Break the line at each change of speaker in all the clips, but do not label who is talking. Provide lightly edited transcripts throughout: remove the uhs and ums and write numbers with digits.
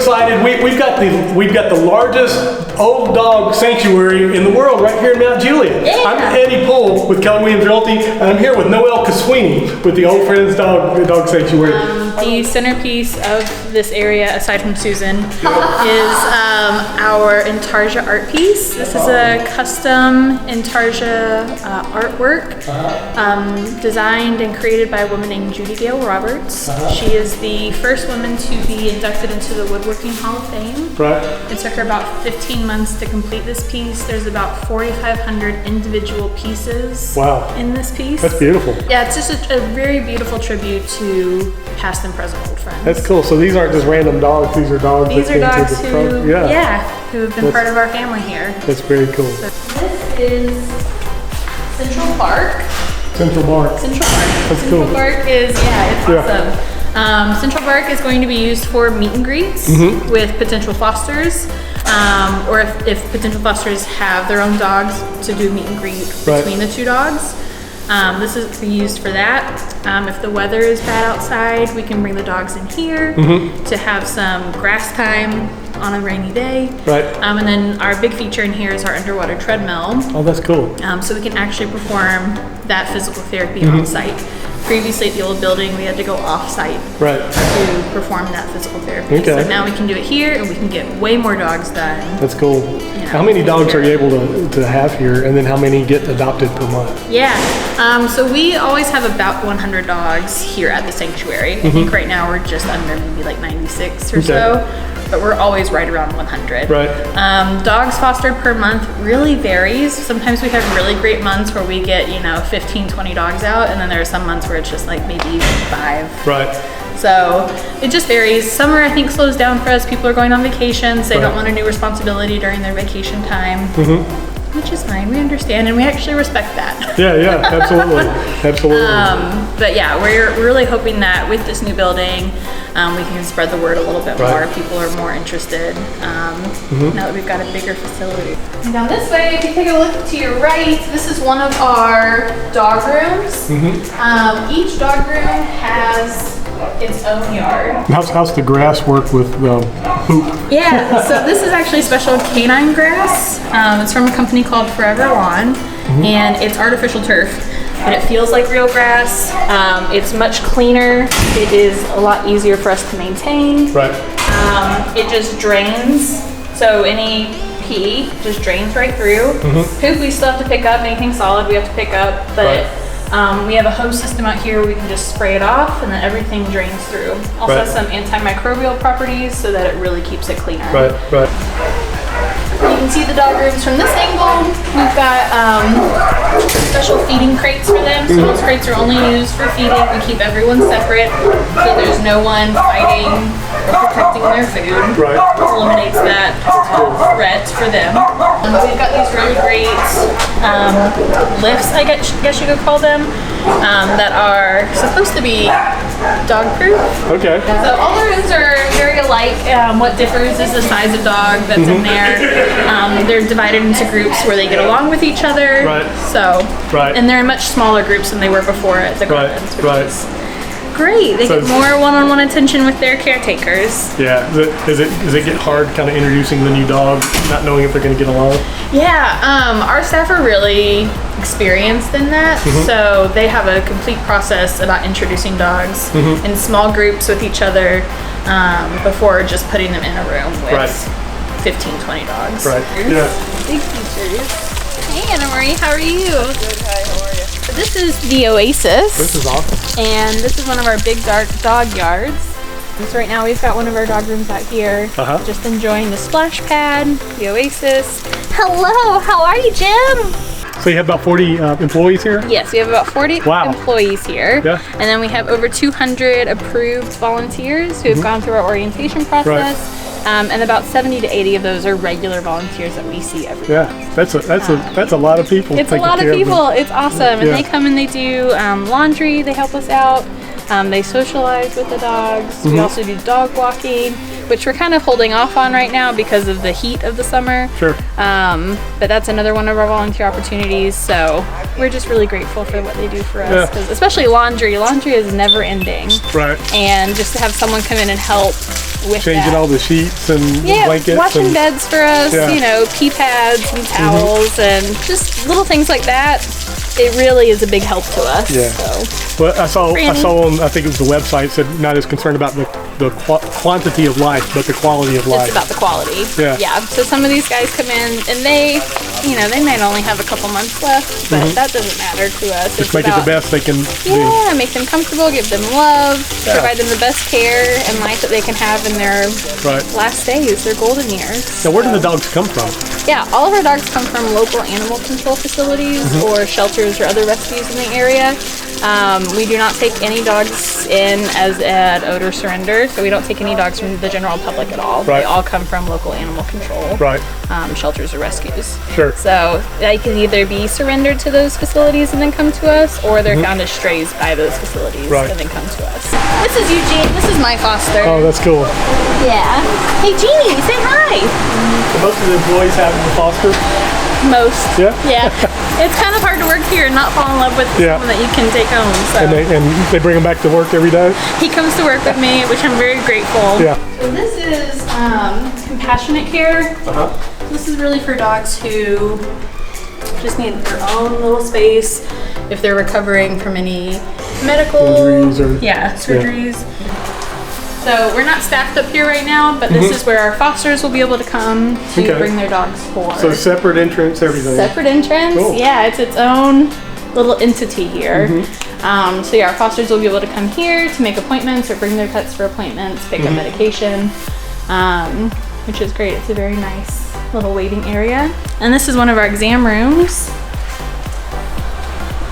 excited. We've got the largest old dog sanctuary in the world right here in Mount Juliet.
Yeah.
I'm Eddiepoole with Kellerwilliams Realty, and I'm here with Noelle Caswini with the Old Friends Dog Sanctuary.
The centerpiece of this area, aside from Susan, is our Intarsia art piece. This is a custom Intarsia artwork designed and created by a woman named Juliet. She is the first woman to be inducted into the Woodworking Hall of Fame.
Right.
It took her about 15 months to complete this piece. There's about 4,500 individual pieces in this piece.
That's beautiful.
Yeah, it's just a very beautiful tribute to past and present old friends.
That's cool. So these aren't just random dogs. These are dogs.
These are dogs who have been part of our family here.
That's very cool.
So this is Central Park.
Central Park. That's cool.
Central Park is, it's awesome. Central Park is going to be used for meet and greets with potential fosters, or if potential fosters have their own dogs, to do meet and greet between the two dogs. This is used for that. If the weather is bad outside, we can bring the dogs in here to have some grass time on a rainy day.
Right.
And then our big feature in here is our underwater treadmill.
Oh, that's cool.
So we can actually perform that physical therapy on site. Previously at the old building, we had to go off-site to perform that physical therapy.
Okay.
So now we can do it here, and we can get way more dogs done.
That's cool. How many dogs are you able to have here, and then how many get adopted per month?
Yeah, so we always have about 100 dogs here at the sanctuary. I think right now we're just under maybe like 96 or so, but we're always right around 100.
Right.
Dogs fostered per month really varies. Sometimes we have really great months where we get 15, 20 dogs out, and then there are some months where it's just like maybe 5.
Right.
So it just varies. Summer, I think, slows down for us. People are going on vacations. They don't want a new responsibility during their vacation time, which is fine. We understand, and we actually respect that.
Yeah, absolutely. Absolutely.
But yeah, we're really hoping that with this new building, we can spread the word a little bit more. People are more interested now that we've got a bigger facility. And down this way, if you take a look to your right, this is one of our dog rooms. Each dog room has its own yard.
How's the grass work with poop?
Yeah, so this is actually special canine grass. It's from a company called Forever Lawn, and it's artificial turf. But it feels like real grass. It's much cleaner. It is a lot easier for us to maintain.
Right.
It just drains. So any pee just drains right through. Poop we still have to pick up. Anything solid we have to pick up. But we have a hose system out here where we can just spray it off, and then everything drains through. Also has some antimicrobial properties so that it really keeps it cleaner.
Right.
You can see the dog rooms from this angle. We've got special feeding crates for them. So those crates are only used for feeding. We keep everyone separate so there's no one fighting or protecting their food.
Right.
Eliminates that threat for them. We've got these really great lifts, I guess you could call them, that are supposed to be dog proof.
Okay.
So all the rooms are very alike. What differs is the size of dog that's in there. They're divided into groups where they get along with each other.
Right.
So, and they're in much smaller groups than they were before at the gardens, which is great. They get more one-on-one attention with their caretakers.
Yeah. Does it get hard kind of introducing the new dog, not knowing if they're going to get along?
Yeah. Our staff are really experienced in that, so they have a complete process about introducing dogs in small groups with each other before just putting them in a room with 15, 20 dogs. Right.
Yeah.
Big features. Hey, Anna Marie, how are you?
Good. Hi. How are you?
So this is the Oasis.
This is awesome.
And this is one of our big dark dog yards. So right now we've got one of our dog rooms out here, just enjoying the splash pad, the Oasis. Hello, how are you, Jim?
So you have about 40 employees here?
Yes, we have about 40 employees here.
Yeah.
And then we have over 200 approved volunteers who have gone through our orientation process. And about 70 to 80 of those are regular volunteers that we see every day.
Yeah, that's a lot of people.
It's a lot of people. It's awesome. And they come and they do laundry. They help us out. They socialize with the dogs. We also do dog walking. which we're kind of holding off on right now because of the heat of the summer.
Sure.
But that's another one of our volunteer opportunities. So we're just really grateful for what they do for us, because especially laundry. Laundry is never ending.
Right.
And just to have someone come in and help with
changing all the sheets and blankets.
Washing beds for us,
Yeah.
you know, pee pads and towels and just little things like that. It really is a big help to us.
Yeah.
So.
Well, I saw on, I think it was the website, said not as concerned about the quantity of life, but the quality of life.
It's about the quality.
Yeah.
Yeah. So some of these guys come in and they, you know, they might only have a couple months left, but that doesn't matter to us.
Just make it the best they can be.
Yeah, make them comfortable, give them love, provide them the best care and life that they can have in their last days, their golden years.
Now, where do the dogs come from?
Yeah, all of our dogs come from local animal control facilities or shelters or other rescues in the area. We do not take any dogs in as an odor surrender, so we don't take any dogs from the general public at all.
Right.
They all come from local animal control shelters or rescues.
Sure.
So they can either be surrendered to those facilities and then come to us, or they're found as strays by those facilities and then come to us. This is Eugene. This is my foster.
Oh, that's cool.
Yeah. Hey, Jeannie, say hi.
Most of the employees have the foster.
Most.
Yeah?
Yeah. It's kind of hard to work here and not fall in love with someone that you can take home. So.
And they bring them back to work every day?
He comes to work with me, which I'm very grateful.
Yeah.
So this is compassionate care. This is really for dogs who just need their own little space if they're recovering from any medical surgeries. So we're not staffed up here right now, but this is where our fosters will be able to come to bring their dogs for.
So separate entrance, everything.
Separate entrance. Cool. Yeah, it's its own little entity here. So yeah, our fosters will be able to come here to make appointments or bring their pets for appointments, pick up medication, which is great. It's a very nice little waiting area. And this is one of our exam rooms,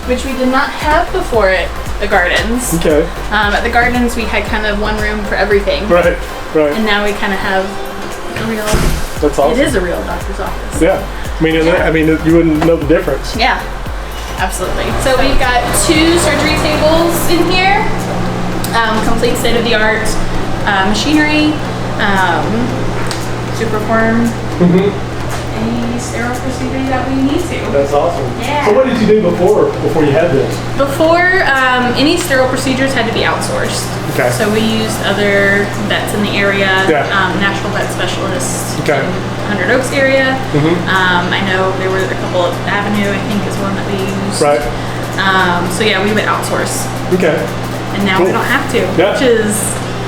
which we did not have before at the gardens.
Okay.
At the gardens, we had kind of one room for everything.
Right.
And now we kind of have a real.
That's awesome.
It is a real doctor's office.
Yeah. I mean, you wouldn't know the difference.
Yeah. Absolutely. So we've got 2 surgery tables in here, complete state-of-the-art machinery to perform any sterile procedure that we need to.
That's awesome.
Yeah.
So what did you do before you had this?
Before, any sterile procedures had to be outsourced.
Okay.
So we used other vets in the area,
Yeah.
Nashville vet specialists
Okay.
in 100 Oaks area. I know there were a couple of Avenue, I think, is one that we used.
Right.
So yeah, we would outsource.
Okay.
And now we don't have to,
Yeah.
which is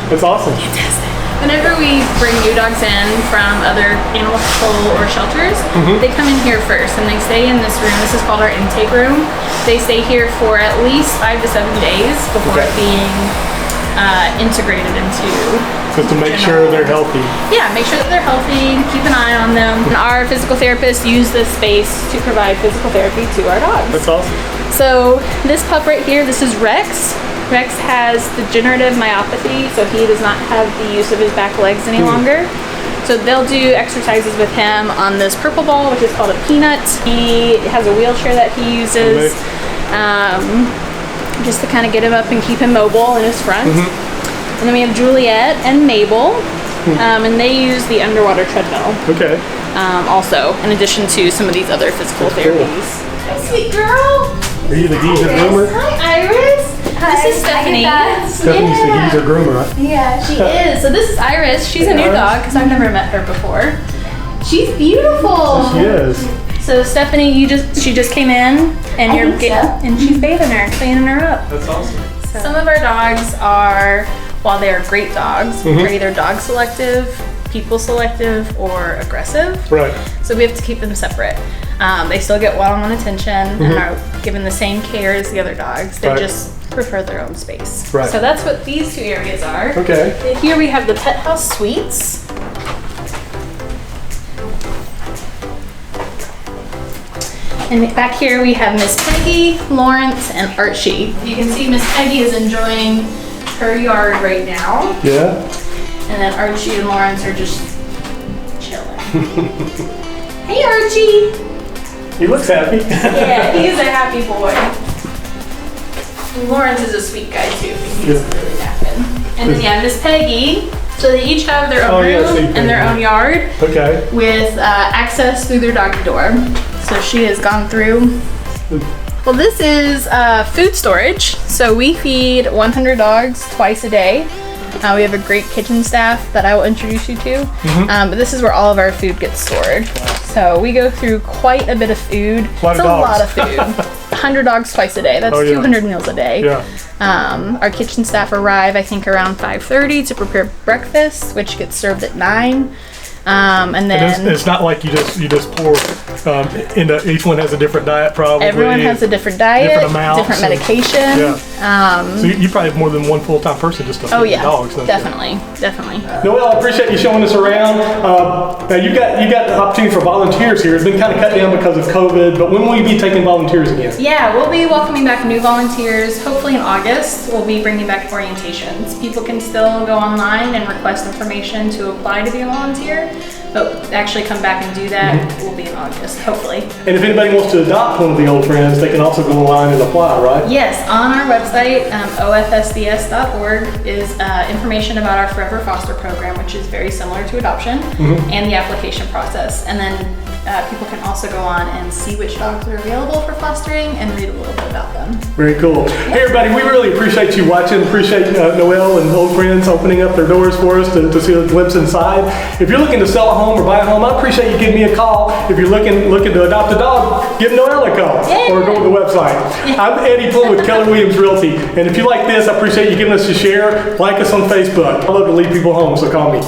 That's awesome.
fantastic. Whenever we bring new dogs in from other animal control or shelters, they come in here first and they stay in this room. This is called our intake room. They stay here for at least 5 to 7 days before being integrated into.
Just to make sure they're healthy.
Yeah, make sure that they're healthy, keep an eye on them. And our physical therapists use this space to provide physical therapy to our dogs.
That's awesome.
So this pup right here, this is Rex. Rex has degenerative myopathy, so he does not have the use of his back legs any longer. So they'll do exercises with him on this purple ball, which is called a peanut. He has a wheelchair that he uses just to kind of get him up and keep him mobile in his front. And then we have Juliet and Mabel, and they use the underwater treadmill.
Okay.
Also, in addition to some of these other physical therapies. Hi, sweet girl.
Are you the geezer groomer?
Hi, Iris. This is Stephanie.
Stephanie's the geezer groomer, right?
Yeah, she is. So this is Iris. She's a new dog because I've never met her before. She's beautiful.
She is.
So Stephanie, she just came in and and she's bathing her, cleaning her up.
That's awesome.
So some of our dogs are, while they are great dogs, are either dog selective, people selective, or aggressive.
Right.
So we have to keep them separate. They still get one-on-one attention and are given the same care as the other dogs. They just prefer their own space.
Right.
So that's what these 2 areas are.
Okay.
Here we have the pet house suites. And back here we have Miss Peggy, Lawrence, and Archie. You can see Miss Peggy is enjoying her yard right now.
Yeah.
And then Archie and Lawrence are just chilling. Hey, Archie.
He looks happy.
Yeah, he is a happy boy. And Lawrence is a sweet guy too. He's really napping. And then yeah, Miss Peggy, So they each have their own room and their own yard.
Okay.
With access through their doggy door. So she has gone through. Well, this is food storage. So we feed 100 dogs twice a day. We have a great kitchen staff that I will introduce you to. But this is where all of our food gets stored. So we go through quite a bit of food. It's a lot of food. 100 dogs twice a day. That's 200 meals a day.
Yeah.
Our kitchen staff arrive, I think, around 5:30 to prepare breakfast, which gets served at 9. And then
it's not like you just pour into each one has a different diet probably.
Everyone has a different diet,
different amounts,
different medication.
Yeah. So you probably have more than one full-time person just to feed the dogs.
Definitely.
Noelle, I appreciate you showing us around. Now you got the opportunity for volunteers here. It's been kind of cut down because of COVID, but when will you be taking volunteers again?
Yeah, we'll be welcoming back new volunteers. Hopefully in August, we'll be bringing back orientations. People can still go online and request information to apply to be a volunteer. But actually come back and do that will be in August, hopefully. And
if anybody wants to adopt one of the old friends, they can also go online and apply, right?
Yes, on our website, ofsds.org, is information about our Forever Foster program, which is very similar to adoption, and the application process. And then people can also go on and see which dogs are available for fostering and read a little bit about them.
Very cool. Hey everybody, we really appreciate you watching. Appreciate Noelle and Old Friends opening up their doors for us to see a glimpse inside. If you're looking to sell a home or buy a home, I appreciate you giving me a call. If you're looking to adopt a dog, give Noelle a call or go to the website. I'm Eddiepoole with Keller Williams Realty, and if you like this, I appreciate you giving us a share. Like us on Facebook. I love to lead people home, so call me.